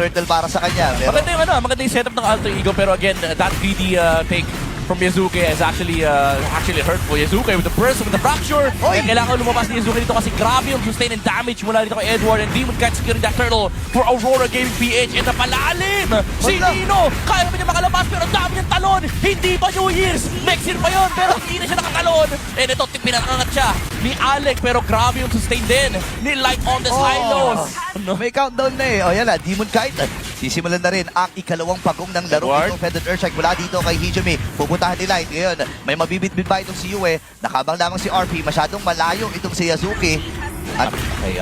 turtle para sa kanya. Pero, Maganda yung setup ng Alter Ego, pero again, that greedy take from Yazuki is actually hurtful. Yazuki with the burst, with the fracture. Oy! Kailangan lumabas ni Yazuki dito kasi grabe yung sustain and damage mula dito kay Edward, and Demon Kite securing that turtle for Aurora Gaming PH. And napalalim! Si Wala. Nino! Kaya ba niya makalabas pero dami niyang talon! Hindi pa New Year's! Next year pa yun pero hindi na siya nakatalon! And ito, pinangangat siya ni Alec pero grabe yung sustain din ni Light on the Silos! May countdown na eh. O yan na, Demon Kite. Sisimulan na rin ang ikalawang pagong ng laro Edward. itong Feathered Earthstrike mula dito kay Hijumi. Pupuntahan ni Light. Ngayon, may mabibit-bit ba itong si Yue? Nakabang lamang si RP. Masyadong malayo itong si Yazuki. At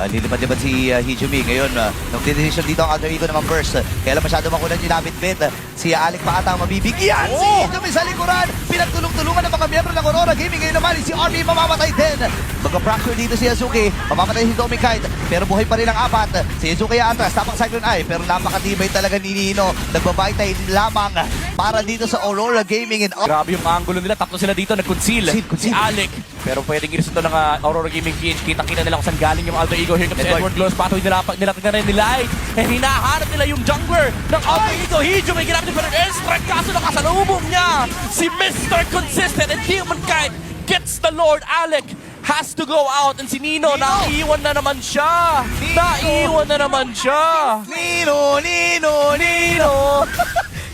lilipad-lipad si Hijumi. Ngayon, nung decision dito ang Alter Ego naman first. Kaya lang masyado makunan yung labit-bit. Si Alec pa ata ang mabibigyan. Si Hijumi sa likuran. Pinagtulong-tulungan ng mga miyembro ng Aurora Gaming. Ngayon naman, si RP mamamatay din. Magka-fracture dito si Yazuki. Mamamatay si Demon Kite. Pero buhay pa rin ang apat. Si Yazuki atras. Tapang Cyclone Eye. Pero napakatibay talaga ni Nino. Nagbabaytay lamang para dito sa Aurora Gaming. Grabe yung angulo nila. Tatlo sila dito nag-conceal. Si Alec. Pero pwedeng iris ito ng Aurora Gaming PH. Kitang-kita nila kung saan galing yung Alter Ego. Here comes Edward Gloss. Patuloy nilapitan na rin ni Light. And hinahanap nila yung jungler ng Alter Ego. Hijumi ginamit yung airstrike. Kaso nakasalubong niya si Mr. Consistent. And Demon Kite gets the Lord. Alec has to go out. And si Nino, naiiwan na naman siya. Naiiwan na naman siya. Nino!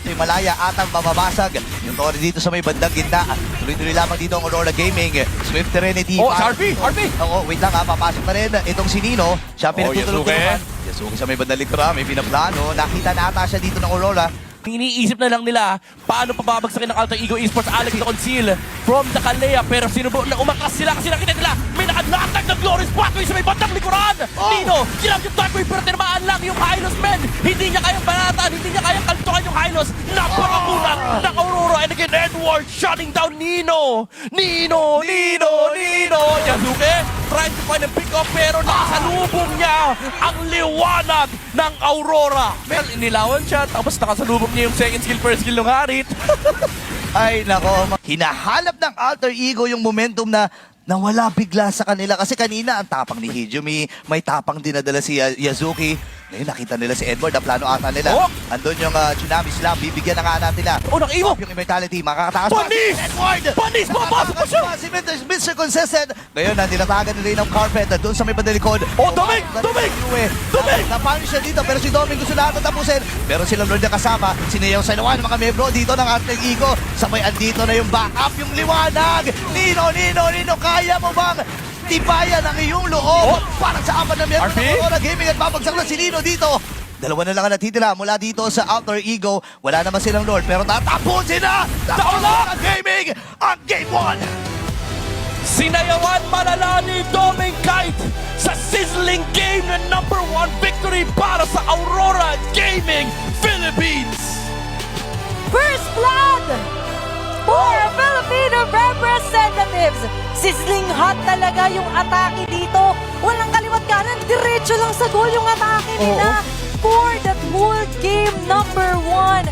Yung Malaya atang mababasag. Yung Tori dito sa may bandang gitna. Tuloy-tuloy lamang dito ang Aurora Gaming. Swift Serenity. Oh, RP! Oo, wait lang ha. Papasok na rin itong si Nino. Siya pinagtutulog Yasuke. Yasuke sa may bandang likura. May pinaplano. Nakita na ata siya dito ng Aurora. Iniisip na lang nila paano pababagsakin ng Alter Ego Esports. Alex to conceal from the Kalea, pero sinubo na umakas sila kasi nakita nila may nakalatag ng Glorious Pathway sa may bandang likuran. Nino, ginamit yung Darkwave pero tinamaan lang yung Hylos men. Hindi niya kayang banatan, hindi niya kayang kaltukan yung Hylos. Napakakunat ng Aurora, and again Edward shutting down Nino. Yazuki trying to find a pick-up pero nakasalubong niya ang liwanag ng Aurora. Well, inilawan siya tapos nakasalubong niya yung second skill, first skill ng Harit. Ay, nako. Hinahanap ng Alter Ego yung momentum na nawala bigla sa kanila. Kasi kanina, ang tapang ni Hijumi, may tapang dinadala si Yazuki. Ngayon, nakita nila si Edward, ang plano ata nila. Oh! Andun yung Tsunami Slam, bibigyan na nga natin nila. Oh, naka-evo! Yung Immortality, makakatakas Panis! Edward! Panis! Papasok pa siya! Si Mr. Consistent. Ngayon, tinatagan nila yung carpet doon sa may bandalikod. Oh, Doming! Napangin siya dito, pero si Doming gusto lahat tapusin. Pero silang Lord na kasama, sinayaw sa nawan ng mga membro dito ng Alter Ego. Sabay andito na yung backup, yung liwanag. Nino, kaya mo bang tibayan ang iyong loob para sa apat na miyembro ng Aurora Gaming at babagsak na si Nino dito. Dalawa na lang ang natitira mula dito sa Alter Ego. Wala naman silang Lord pero tatapusin na sa Aurora Gaming ang Game 1. Sinayawan malala ni Demon Kite sa sizzling game na #1 victory para sa Aurora Gaming Philippines. First blood for Filipino representatives. Sizzling hot talaga yung atake dito. Walang kaliwat kanan, diretso lang sa goal yung atake nila. For that whole game #1.